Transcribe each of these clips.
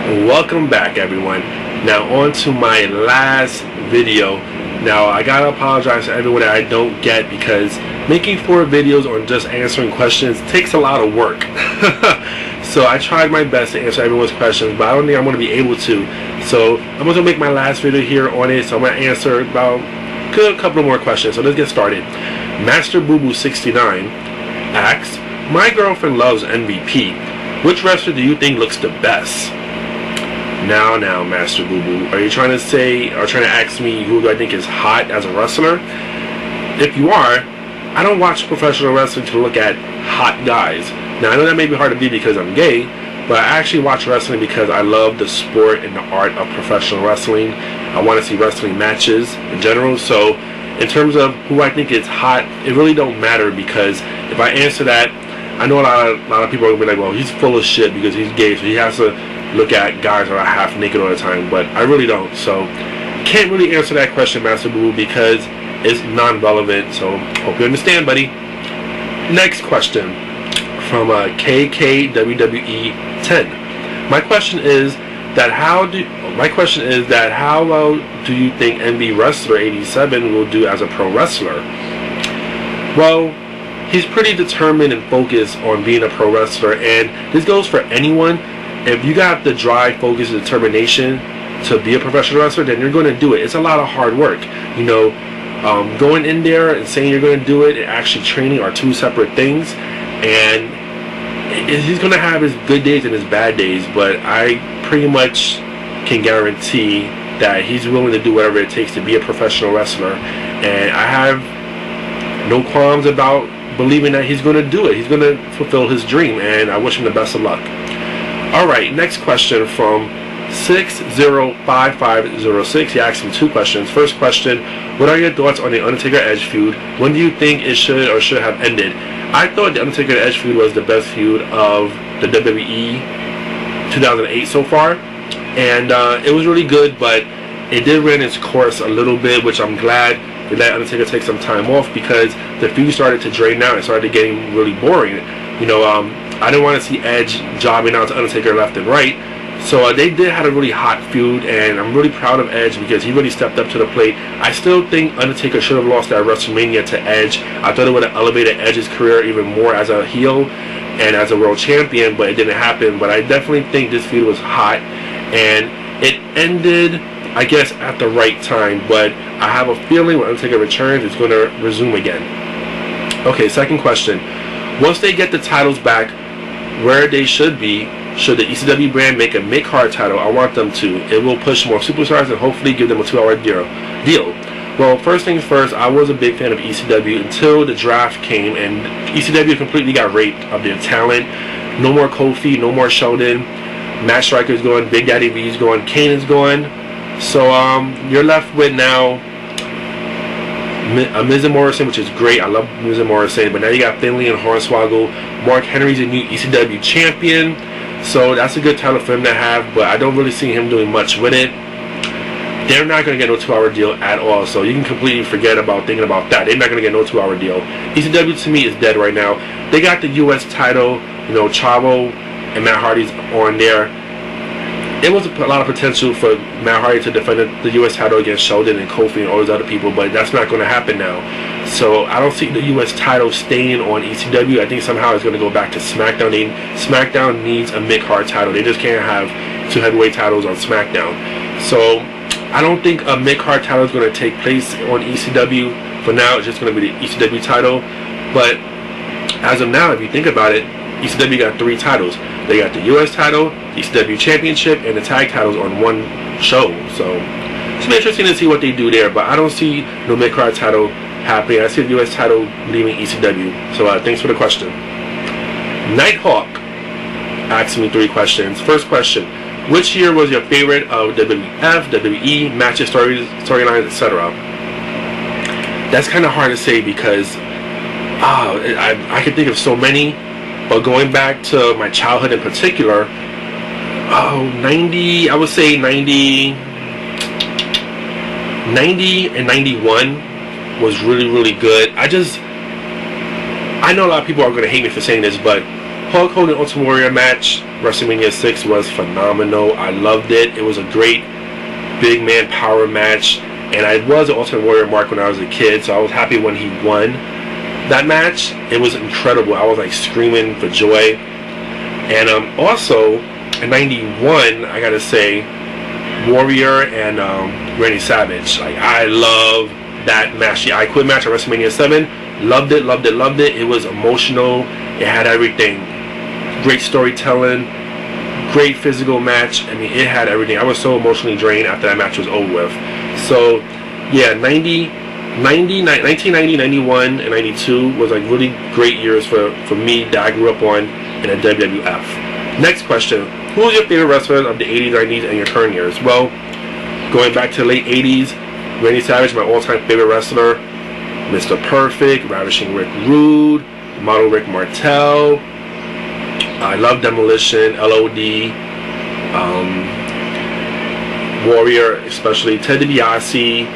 Welcome back, everyone. Now on to my last video. Now I gotta apologize to everyone that I don't get, because making 4 videos on just answering questions takes a lot of work. So I tried my best to answer everyone's questions, but I don't think I'm going to be able to. So I'm going to make my last video here on it. So I'm going to answer about a couple more questions. So let's get started. Master Boo Boo 69 asks, my girlfriend loves MVP. Which wrestler do you think looks the best? Now, Master Boo Boo, are you trying to say, or trying to ask me who do I think is hot as a wrestler? If you are, I don't watch professional wrestling to look at hot guys. Now, I know that may be hard to be because I'm gay, but I actually watch wrestling because I love the sport and the art of professional wrestling. I want to see wrestling matches in general. So, in terms of who I think is hot, it really don't matter, because if I answer that, I know a lot of people are going to be like, well, he's full of shit because he's gay, so he has to look at guys that are half naked all the time. But I really don't. So, can't really answer that question, Master Boo, because it's non-relevant. So, hope you understand, buddy. Next question from KKWWE10. My question is that how well do you think NB Wrestler 87 will do as a pro wrestler? Well, he's pretty determined and focused on being a pro wrestler, and this goes for anyone. If you got the drive, focus, and determination to be a professional wrestler, then you're going to do it. It's a lot of hard work. You know, going in there and saying you're going to do it and actually training are 2 separate things. And he's going to have his good days and his bad days, but I pretty much can guarantee that he's willing to do whatever it takes to be a professional wrestler. And I have no qualms about believing that he's going to do it. He's going to fulfill his dream, and I wish him the best of luck. Alright, next question from 605506. He asked me 2 questions. First question, what are your thoughts on the Undertaker Edge feud? When do you think it should or should have ended? I thought the Undertaker Edge feud was the best feud of the WWE 2008 so far, and it was really good, but it did run its course a little bit, which I'm glad they let Undertaker take some time off, because the feud started to drain out and started getting really boring. You know, I didn't want to see Edge jobbing out to Undertaker left and right. So they did have a really hot feud, and I'm really proud of Edge because he really stepped up to the plate. I still think Undertaker should have lost that WrestleMania to Edge. I thought it would have elevated Edge's career even more as a heel and as a world champion, but it didn't happen. But I definitely think this feud was hot, and it ended, I guess, at the right time. But I have a feeling when Undertaker returns, it's going to resume again. Okay, second question. Once they get the titles back where they should be, should the ECW brand make a mid-card title? I want them to. It will push more superstars and hopefully give them a 2-hour deal. Well, first things first, I was a big fan of ECW until the draft came, and ECW completely got raped of their talent. No more Kofi, no more Sheldon. Matt Striker's gone, Big Daddy V's gone, Kane is gone. So you're left with now Miz and Morrison, which is great. I love Miz and Morrison, but now you got Finlay and Hornswoggle. Mark Henry's a new ECW champion, so that's a good title for him to have, but I don't really see him doing much with it. They're not going to get no 2-hour deal at all, so you can completely forget about thinking about that. They're not going to get no 2-hour deal. ECW to me is dead right now. They got the U.S. title, you know, Chavo and Matt Hardy's on there. It was a lot of potential for Matt Hardy to defend the U.S. title against Sheldon and Kofi and all those other people, but that's not going to happen now. So I don't see the U.S. title staying on ECW. I think somehow it's going to go back to SmackDown. SmackDown needs a mid-card title. They just can't have 2 heavyweight titles on SmackDown. So I don't think a mid-card title is going to take place on ECW. For now, it's just going to be the ECW title. But as of now, if you think about it, ECW got 3 titles. They got the U.S. title, the ECW Championship, and the tag titles on one show. So it's been interesting to see what they do there, but I don't see no mid-card title happening. I see the U.S. title leaving ECW. So thanks for the question. Nighthawk asked me 3 questions. First question, which year was your favorite of WWF, WWE, matches, storylines, etc.? That's kind of hard to say because I can think of so many. But going back to my childhood in particular, 90, I would say 90 and 91 was really, really good. I know a lot of people are going to hate me for saying this, but Hulk Hogan Ultimate Warrior match, WrestleMania 6 was phenomenal. I loved it. It was a great big man power match, and I was an Ultimate Warrior Mark when I was a kid, so I was happy when he won that match. It was incredible. I was like screaming for joy. And also in '91, I gotta say, Warrior and Randy Savage. Like, I love that match. The I Quit match at WrestleMania 7. Loved it, loved it, loved it. It was emotional. It had everything. Great storytelling. Great physical match. I mean, it had everything. I was so emotionally drained after that match was over with. So, yeah, 1990, 91, and 92 was like really great years for me that I grew up on in the WWF. Next question. Who is your favorite wrestler of the 80s, 90s, and your current years? Well, going back to the late 80s, Randy Savage, my all-time favorite wrestler. Mr. Perfect, Ravishing Rick Rude, Model Rick Martel. I love Demolition, LOD, Warrior, especially Ted DiBiase.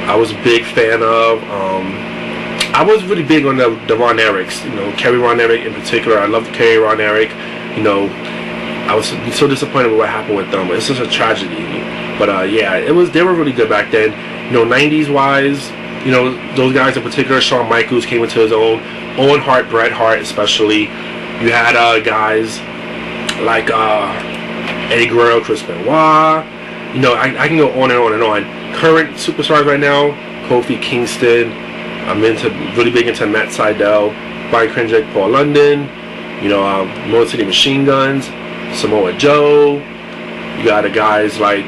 I was a big fan of. I was really big on the Ron Erics, you know, Kerry Ron Eric in particular. I loved Kerry Ron Eric. You know, I was so disappointed with what happened with them. It's such a tragedy. But yeah, they were really good back then. You know, 90s wise, you know, those guys in particular, Shawn Michaels came into his own. Owen Hart, Bret Hart especially. You had guys like Eddie Guerrero, Chris Benoit. You know, I can go on and on and on. Current superstars right now, Kofi Kingston. I'm really big into Matt Sydal, Brian Kendrick, Paul London. You know, Motor City Machine Guns, Samoa Joe. You got guys like,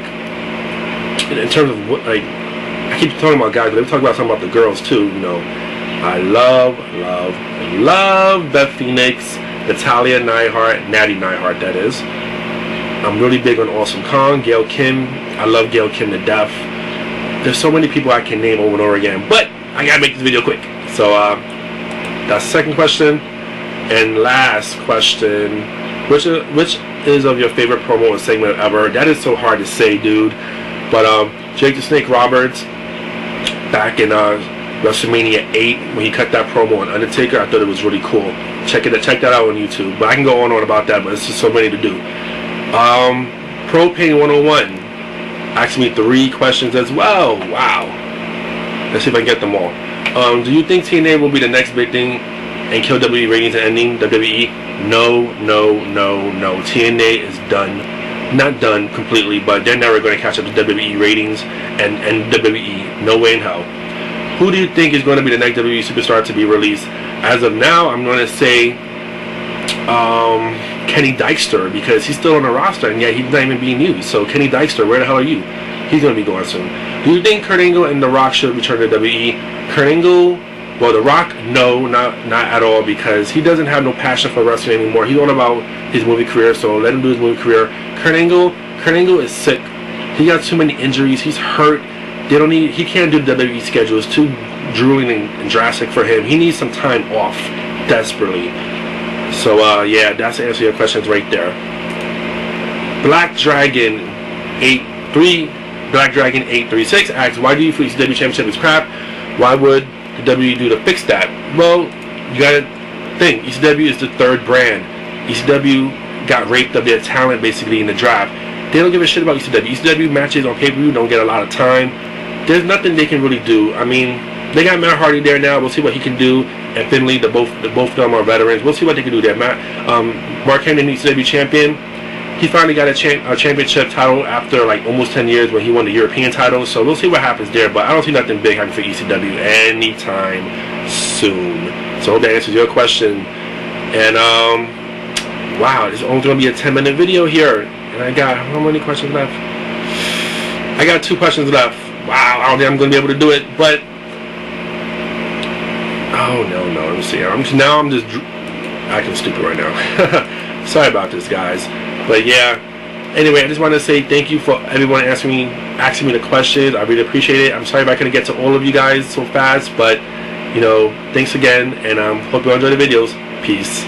in terms of what, like, I keep talking about guys, but let me talk about something about the girls too. You know, I love Beth Phoenix, Natalya Neidhart, Natty Neidhart, that is. I'm really big on Awesome Kong, Gail Kim. I love Gail Kim to death. There's so many people I can name over and over again, but I gotta make this video quick. So that's the second question. And last question, which is of your favorite promo or segment ever? That is so hard to say, dude. But Jake the Snake Roberts, back in WrestleMania 8, when he cut that promo on Undertaker, I thought it was really cool. Check that out on YouTube. But I can go on and on about that, but it's just so many to do. Propane 101 asked me 3 questions as well. Wow. Let's see if I can get them all. Do you think TNA will be the next big thing and kill WWE ratings and ending WWE? No. TNA is done. Not done completely, but they're never going to catch up to WWE ratings and WWE. No way in hell. Who do you think is going to be the next WWE superstar to be released? As of now, I'm going to say Kenny Dykster, because he's still on the roster and yet he's not even being used. So Kenny Dykster, where the hell are you? He's going to be going soon. Do you think Kurt Angle and The Rock should return to WWE? Kurt Angle, well, The Rock, no, not at all, because he doesn't have no passion for wrestling anymore. He's all about his movie career, so let him do his movie career. Kurt Angle is sick. He got too many injuries. He's hurt. He can't do the WWE schedule. It's too grueling and drastic for him. He needs some time off, desperately. So yeah, that's the answer to your questions right there. Black Dragon 836 asks, why do you feel ECW Championship is crap? Why would the WWE do to fix that? Well, you gotta think, ECW is the 3rd brand. ECW got raped of their talent basically in the draft. They don't give a shit about ECW. ECW matches on pay-per-view don't get a lot of time. There's nothing they can really do. I mean, they got Matt Hardy there now. We'll see what he can do. And Finley, both of them are veterans. We'll see what they can do there. Mark Henry, ECW champion. He finally got a championship title after like almost 10 years when he won the European title. So we'll see what happens there. But I don't see nothing big happening for ECW anytime soon. So I hope that answers your question. And wow, it's only going to be a 10-minute video here. And I got, how many questions left? I got 2 questions left. Wow, I don't think I'm going to be able to do it. But oh no, let me see. I'm just acting stupid right now. Sorry about this, guys. But yeah, anyway, I just want to say thank you for everyone asking me the questions. I really appreciate it. I'm sorry if I couldn't get to all of you guys so fast, but you know, thanks again, and hope you enjoy the videos. Peace.